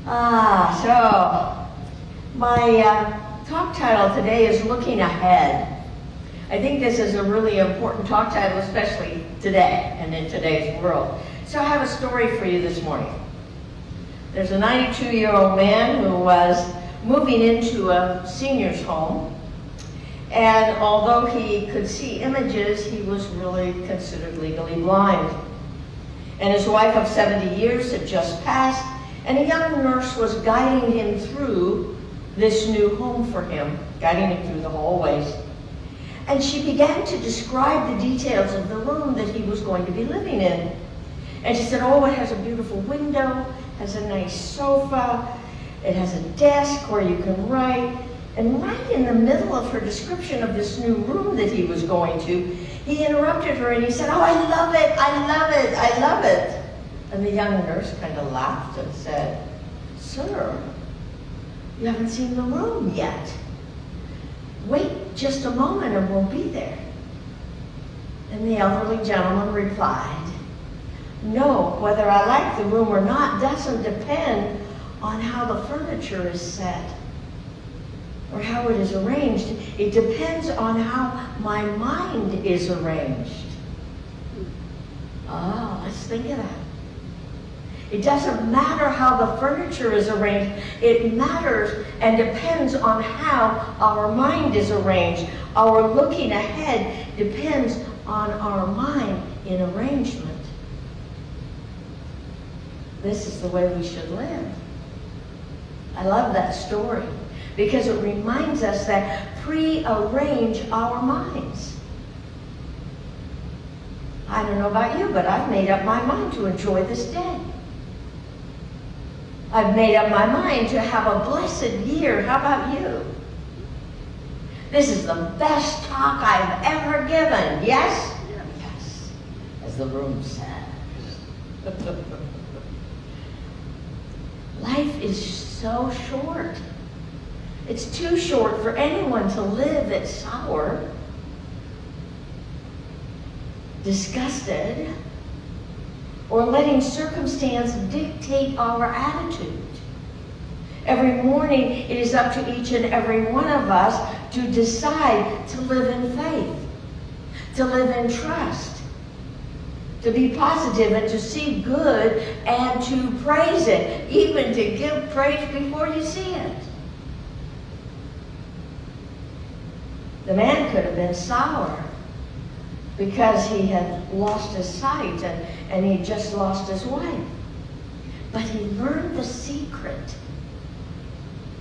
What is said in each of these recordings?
So my talk title today is Looking Ahead. I think this is a really important talk title, especially today and in today's world. So I have a story for you this morning. There's a 92-year-old man who was moving into a senior's home, and although he could see images, he was really considered legally blind. And his wife of 70 years had just passed, and a young nurse was guiding him through this new home for him, guiding him through the hallways. And she began to describe the details of the room that he was going to be living in. And she said, oh, it has a beautiful window, has a nice sofa, it has a desk where you can write. And right in the middle of her description of this new room that he was going to, he interrupted her and he said, oh, I love it, I love it, I love it. And the young nurse kind of laughed and said, sir, you haven't seen the room yet. Wait just a moment and we'll be there. And the elderly gentleman replied, no, whether I like the room or not doesn't depend on how the furniture is set or how it is arranged. It depends on how my mind is arranged. Oh, let's think of that. It doesn't matter how the furniture is arranged. It matters and depends on how our mind is arranged. Our looking ahead depends on our mind in arrangement. This is the way we should live. I love that story because it reminds us that prearrange our minds. I don't know about you, but I've made up my mind to enjoy this day. I've made up my mind to have a blessed year. How about you? This is the best talk I've ever given. Yes? Yes, as the room said. Life is so short. It's too short for anyone to live at sour, disgusted, or letting circumstance dictate our attitude. Every morning, it is up to each and every one of us to decide to live in faith, to live in trust, to be positive and to see good and to praise it, even to give praise before you see it. The man could have been sour because he had lost his sight and he just lost his wife. But he learned the secret.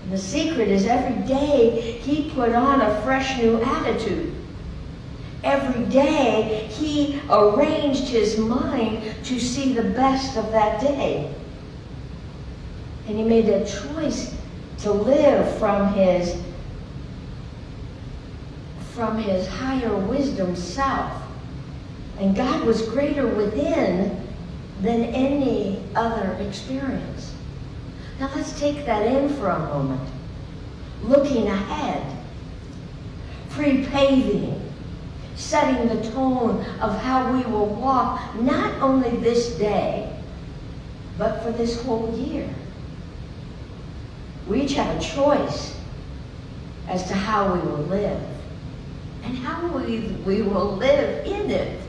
And the secret is every day he put on a fresh new attitude. Every day he arranged his mind to see the best of that day. And he made a choice to live from his higher wisdom self. And God was greater within than any other experience. Now let's take that in for a moment. Looking ahead, pre-paving, setting the tone of how we will walk not only this day, but for this whole year. We each have a choice as to how we will live and how we will live in it.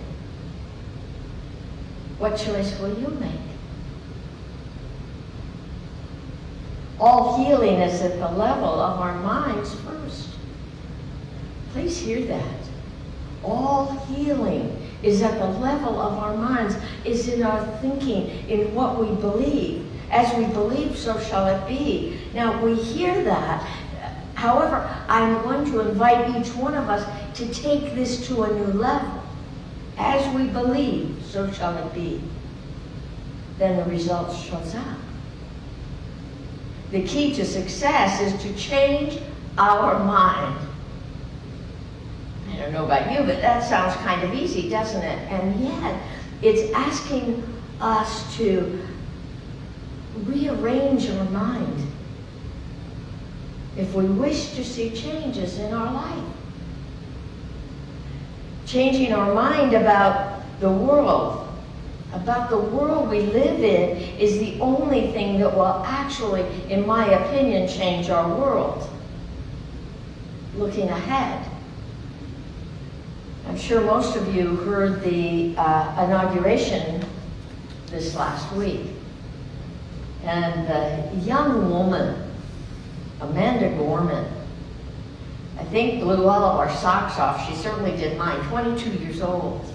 What choice will you make? All healing is at the level of our minds first. Please hear that. All healing is at the level of our minds, is in our thinking, in what we believe. As we believe, so shall it be. Now, we hear that. However, I'm going to invite each one of us to take this to a new level. As we believe, so shall it be. Then the result shows up. The key to success is to change our mind. I don't know about you, but that sounds kind of easy, doesn't it? And yet, it's asking us to rearrange our mind if we wish to see changes in our life. Changing our mind about the world, about the world we live in is the only thing that will actually, in my opinion, change our world. Looking ahead. I'm sure most of you heard the inauguration this last week. And the young woman, Amanda Gorman, I think blew all of our socks off. She certainly did mine, 22 years old.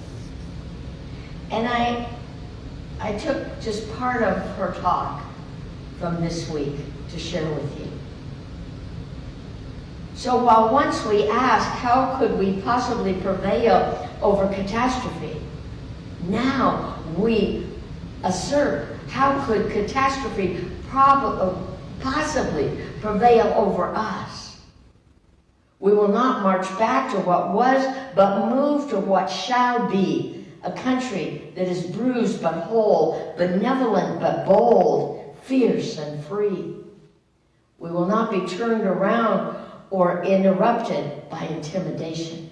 And I took just part of her talk from this week to share with you. So while once we asked how could we possibly prevail over catastrophe, now we assert how could catastrophe possibly prevail over us. We will not march back to what was, but move to what shall be, a country that is bruised but whole, benevolent but bold, fierce and free. We will not be turned around or interrupted by intimidation.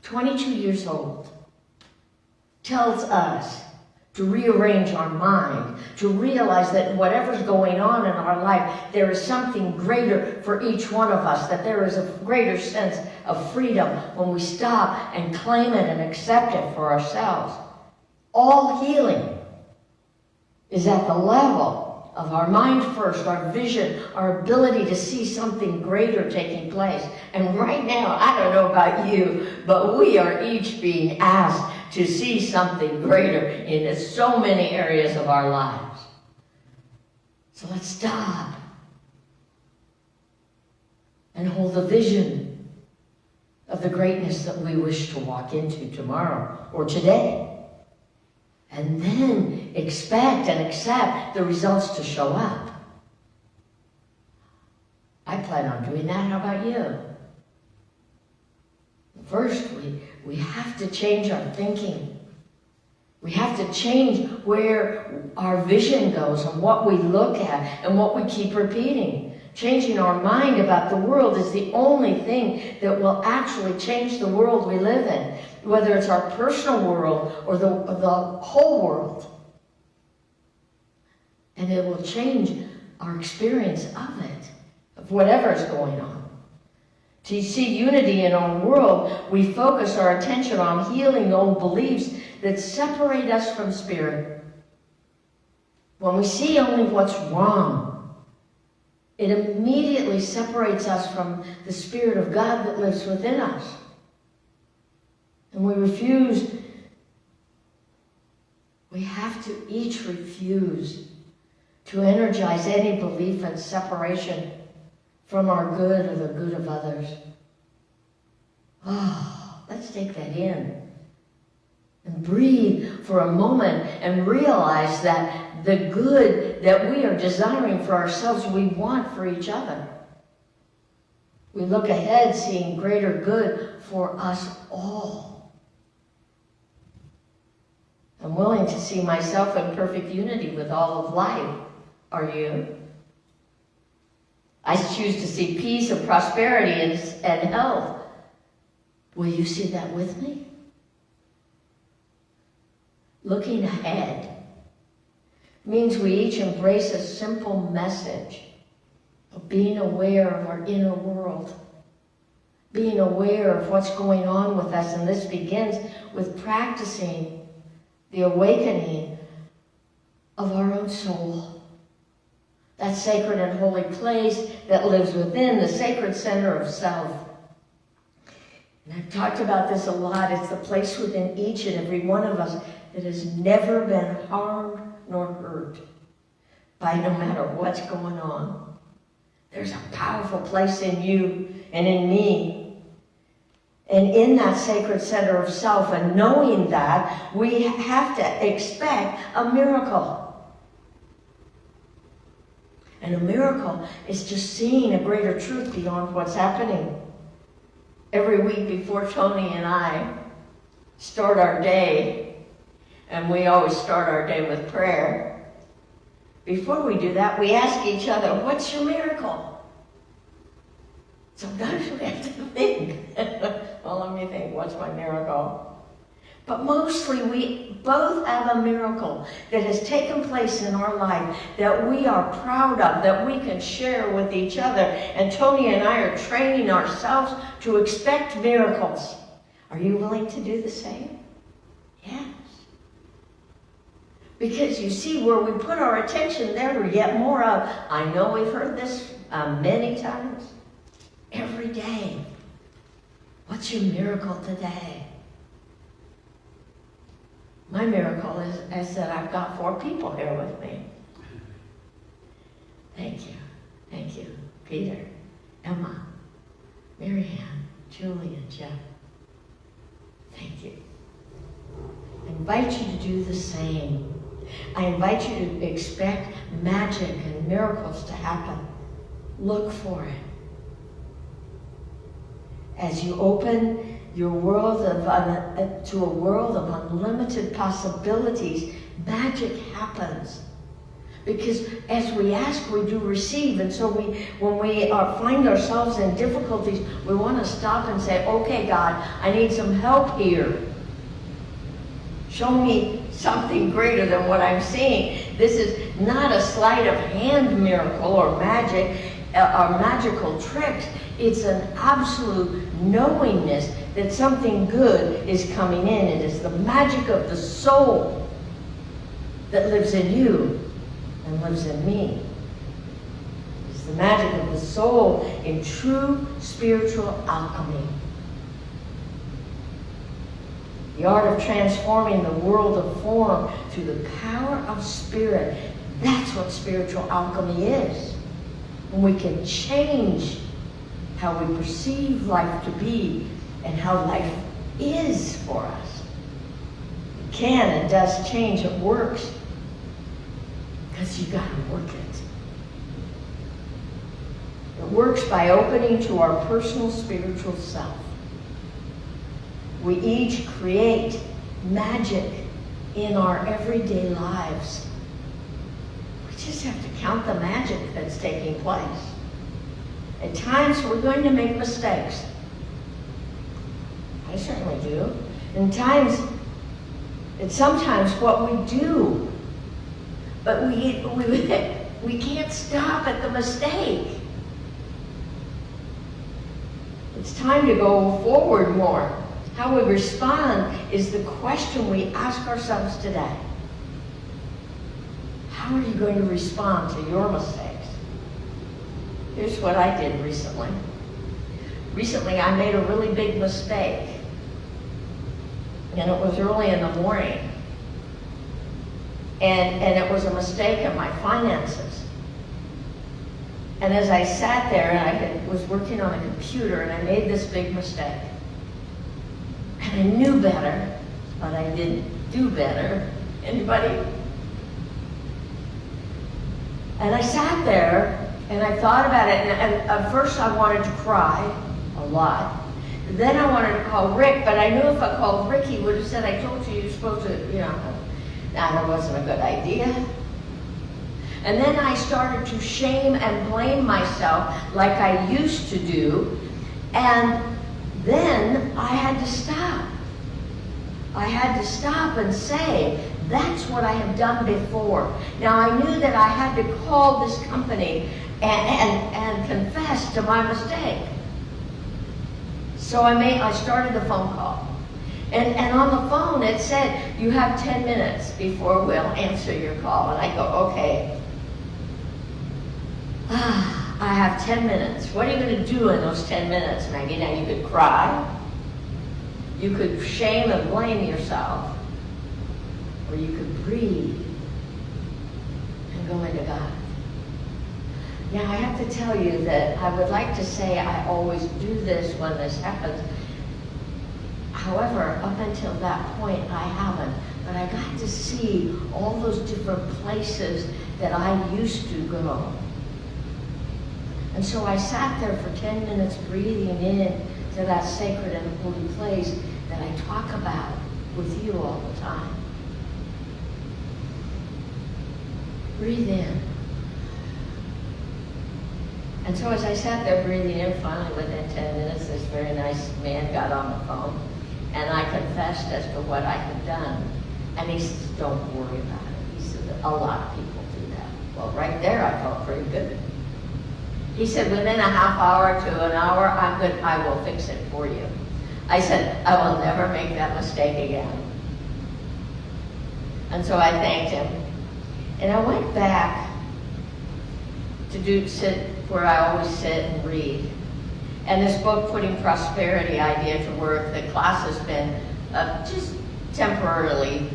22 years old, tells us to rearrange our mind, to realize that whatever's going on in our life, there is something greater for each one of us, that there is a greater sense of freedom when we stop and claim it and accept it for ourselves. All healing is at the level of our mind first, our vision, our ability to see something greater taking place. And right now, I don't know about you, but we are each being asked to see something greater in so many areas of our lives. So let's stop and hold the vision of the greatness that we wish to walk into tomorrow or today. And then expect and accept the results to show up. I plan on doing that. How about you? First, we have to change our thinking. We have to change where our vision goes and what we look at and what we keep repeating. Changing our mind about the world is the only thing that will actually change the world we live in, whether it's our personal world or the whole world. And it will change our experience of it, of whatever is going on. To see unity in our world, we focus our attention on healing old beliefs that separate us from spirit. When we see only what's wrong, it immediately separates us from the Spirit of God that lives within us. And we have to each refuse to energize any belief in separation from our good or the good of others. Let's take that in and breathe for a moment and realize that the good that we are desiring for ourselves, we want for each other. We look ahead seeing greater good for us all. I'm willing to see myself in perfect unity with all of life. Are you? I choose to see peace and prosperity and health. Will you see that with me? Looking ahead means we each embrace a simple message of being aware of our inner world, being aware of what's going on with us, and this begins with practicing the awakening of our own soul, that sacred and holy place that lives within the sacred center of self. And I've talked about this a lot. It's the place within each and every one of us that has never been harmed nor hurt by no matter what's going on. There's a powerful place in you and in me. And in that sacred center of self, and knowing that, we have to expect a miracle. And a miracle is just seeing a greater truth beyond what's happening. Every week before Tony and I start our day, and we always start our day with prayer, before we do that, we ask each other, what's your miracle? Sometimes we have to think. Well, let me think, what's my miracle? But mostly we both have a miracle that has taken place in our life that we are proud of, that we can share with each other. And Tony and I are training ourselves to expect miracles. Are you willing to do the same? Yes. Because you see, where we put our attention, there we get more of. I know we've heard this many times. Every day. What's your miracle today? My miracle is that I've got 4 people here with me. Thank you. Thank you. Peter, Emma, Marianne, Julie, and Jeff. Thank you. I invite you to do the same. I invite you to expect magic and miracles to happen. Look for it. As you open your world to a world of unlimited possibilities, magic happens. Because as we ask, we do receive. And so when we find ourselves in difficulties, we want to stop and say, okay, God, I need some help here. Show me something greater than what I'm seeing. This is not a sleight of hand miracle or magic or magical tricks. It's an absolute knowingness that something good is coming in. It is the magic of the soul that lives in you and lives in me. It's the magic of the soul in true spiritual alchemy. The art of transforming the world of form through the power of spirit. That's what spiritual alchemy is. And we can change how we perceive life to be and how life is for us. It can and does change. It works. Because you got to work it. It works by opening to our personal spiritual self. We each create magic in our everyday lives. We just have to count the magic that's taking place. At times, we're going to make mistakes. I certainly do. And it's sometimes what we do. But we can't stop at the mistake. It's time to go forward more. How we respond is the question we ask ourselves today. How are you going to respond to your mistakes? Here's what I did recently. Recently, I made a really big mistake. And it was early in the morning. And it was a mistake in my finances. And as I sat there and was working on a computer and I made this big mistake. And I knew better, but I didn't do better. Anybody? And I sat there and I thought about it, and at first I wanted to cry a lot. Then I wanted to call Rick, but I knew if I called Rick, he would have said, I told you you're supposed to, that wasn't a good idea. And then I started to shame and blame myself like I used to do. And then I had to stop. I had to stop and say, that's what I have done before. Now I knew that I had to call this company and confess to my mistake. So I started the phone call. And on the phone it said, you have 10 minutes before we'll answer your call. And I go, okay. I have 10 minutes. What are you going to do in those 10 minutes, Maggie? Now you could cry. You could shame and blame yourself. Or you could breathe and go into God. Now I have to tell you that I would like to say I always do this when this happens. However, up until that point, I haven't. But I got to see all those different places that I used to go. And so I sat there for 10 minutes breathing in to that sacred and holy place that I talk about with you all the time. Breathe in. And so as I sat there breathing in, finally within 10 minutes, this very nice man got on the phone. And I confessed as to what I had done. And he says, don't worry about it. He said, a lot of people do that. Well, right there, I felt pretty good. He said, within a half hour to an hour, I'm good. I will fix it for you. I said, I will never make that mistake again. And so I thanked him. And I went back to sit where I always sit and read. And this book, Putting Prosperity Idea to Work, the class has been just temporarily,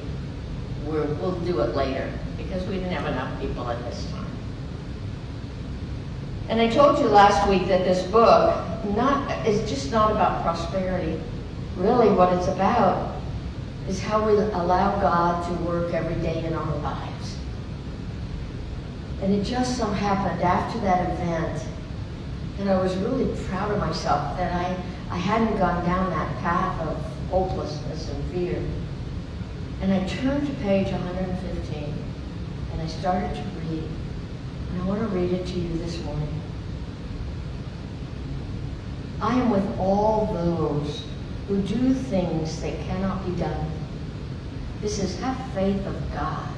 we'll do it later because we didn't have enough people at this time. And I told you last week that this book is just not about prosperity. Really what it's about is how we allow God to work every day in our lives. And it just so happened after that event, and I was really proud of myself that I hadn't gone down that path of hopelessness and fear. And I turned to page 115, and I started to read. And I want to read it to you this morning. I am with all those who do things that cannot be done. This is have faith of God.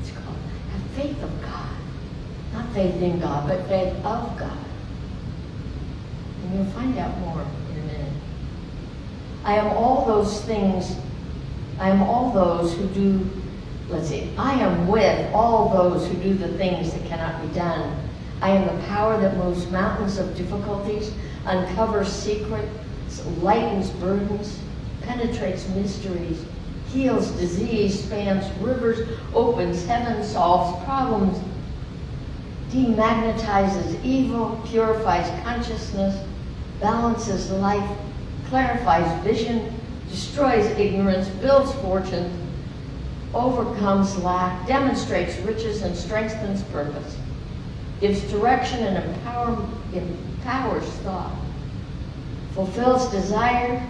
It's called have faith of God. Not faith in God, but faith of God. And you'll find out more in a minute. I am all those things. I am all those who do, I am with all those who do the things that cannot be done. I am the power that moves mountains of difficulties, uncovers secrets, lightens burdens, penetrates mysteries, heals disease, spans rivers, opens heaven, solves problems, demagnetizes evil, purifies consciousness, balances life, clarifies vision, destroys ignorance, builds fortune, overcomes lack, demonstrates riches and strengthens purpose, gives direction and empowers thought, fulfills desire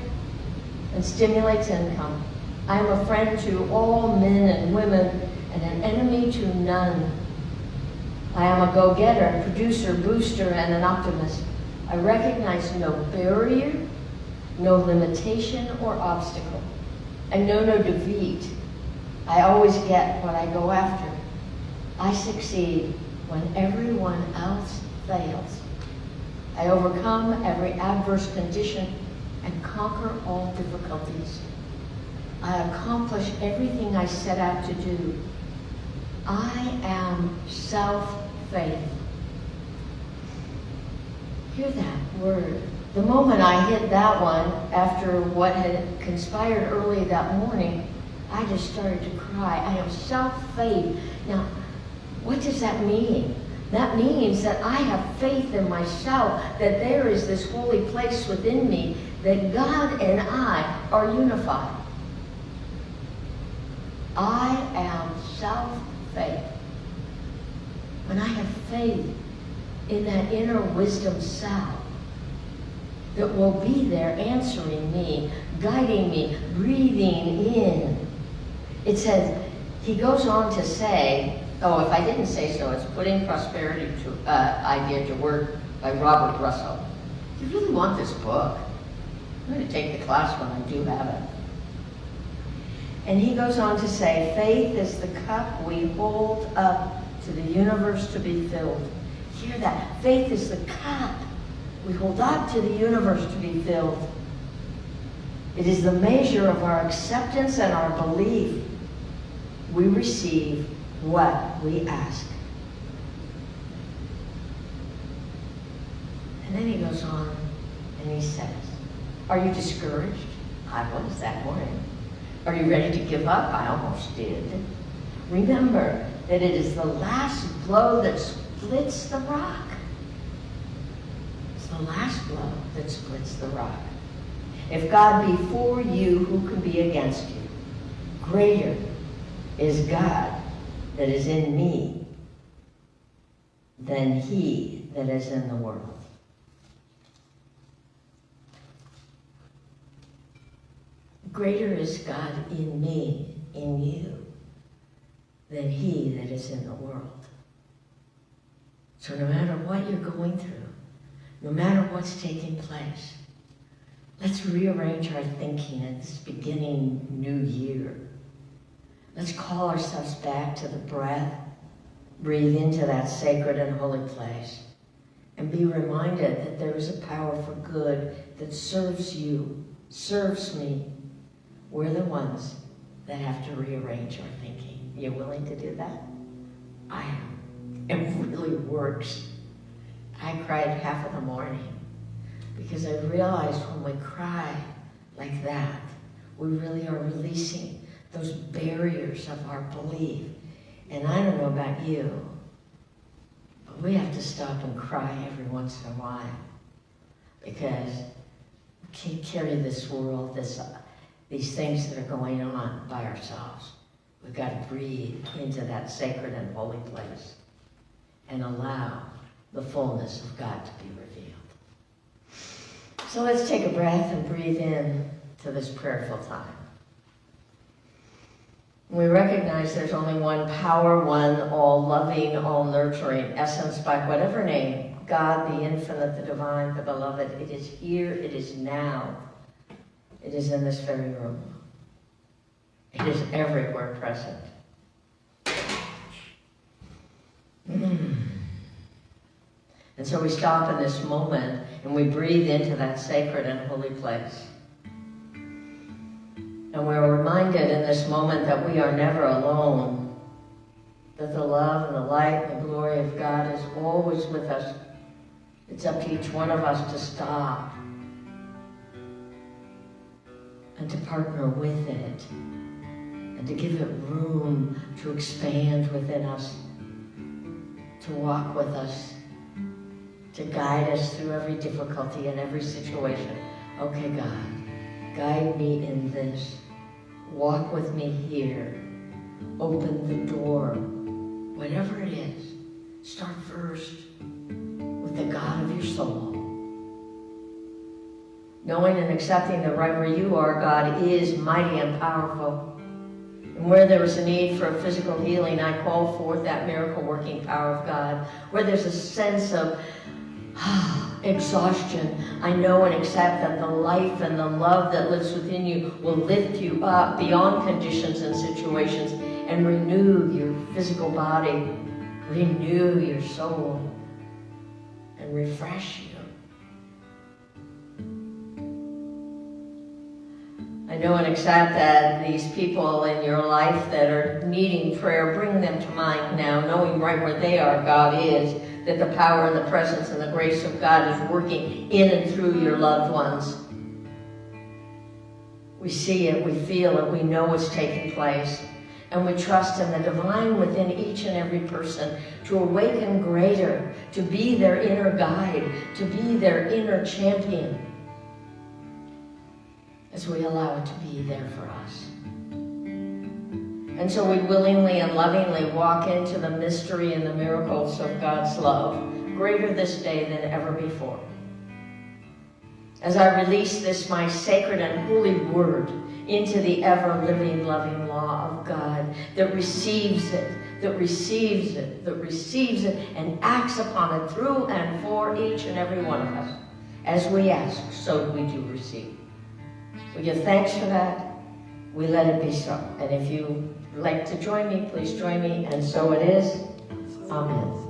and stimulates income. I am a friend to all men and women and an enemy to none. I am a go-getter, producer, booster, and an optimist. I recognize no barrier, no limitation or obstacle. I know no defeat. I always get what I go after. I succeed when everyone else fails. I overcome every adverse condition and conquer all difficulties. I accomplish everything I set out to do. I am self-faith. Hear that word. The moment I hit that one, after what had conspired early that morning, I just started to cry. I am self-faith. Now, what does that mean? That means that I have faith in myself, that there is this holy place within me, that God and I are unified. I am self-faith. When I have faith in that inner wisdom self that will be there answering me, guiding me, breathing in. It says, he goes on to say, oh, if I didn't say so, it's Putting Prosperity Idea to Work by Robert Russell. If you really want this book, I'm going to take the class when I do have it. And he goes on to say, faith is the cup we hold up to the universe to be filled. Hear that? Faith is the cup we hold up to the universe to be filled. It is the measure of our acceptance and our belief. We receive what we ask. And then he goes on and he says, are you discouraged? I was that morning. Are you ready to give up? I almost did. Remember that it is the last blow that splits the rock. It's the last blow that splits the rock. If God be for you, who can be against you? Greater is God that is in me than he that is in the world. Greater is God in me, in you, than he that is in the world. So no matter what you're going through, no matter what's taking place, Let's rearrange our thinking at this beginning new year. Let's call ourselves back to the breath. Breathe into that sacred and holy place. And be reminded that there is a power for good that serves you, serves me. We're the ones that have to rearrange our thinking. You willing to do that? I am. It really works. I cried half of the morning because I realized when we cry like that, we really are releasing those barriers of our belief. And I don't know about you, but we have to stop and cry every once in a while because we can't carry this world, these things that are going on by ourselves. We've got to breathe into that sacred and holy place and allow the fullness of God to be revealed. So let's take a breath and breathe in to this prayerful time. We recognize there's only one power, one all-loving, all-nurturing essence by whatever name, God, the infinite, the divine, the beloved. It is here, it is now. It is in this very room. It is everywhere present. And so we stop in this moment and we breathe into that sacred and holy place. And we're reminded in this moment that we are never alone, that the love and the light and the glory of God is always with us. It's up to each one of us to stop and to partner with it and to give it room to expand within us, to walk with us, to guide us through every difficulty and every situation. Okay, God, guide me in this. Walk with me here. Open the door. Whatever it is, start first with the God of your soul. Knowing and accepting that right where you are, God is mighty and powerful. And where there is a need for a physical healing, I call forth that miracle-working power of God. Where there's a sense of exhaustion, I know and accept that the life and the love that lives within you will lift you up beyond conditions and situations and renew your physical body, renew your soul, and refresh you. I know and accept that these people in your life that are needing prayer, bring them to mind now, knowing right where they are, God is, that the power and the presence and the grace of God is working in and through your loved ones. We see it, we feel it, we know it's taking place. And we trust in the divine within each and every person to awaken greater, to be their inner guide, to be their inner champion, as we allow it to be there for us. And so we willingly and lovingly walk into the mystery and the miracles of God's love, greater this day than ever before. As I release this, my sacred and holy word, into the ever-living, loving law of God that receives it, that receives it, that receives it, and acts upon it through and for each and every one of us. As we ask, so we do receive. We give thanks for that. We let it be so. And if you like to join me, please join me. And so it is. Amen.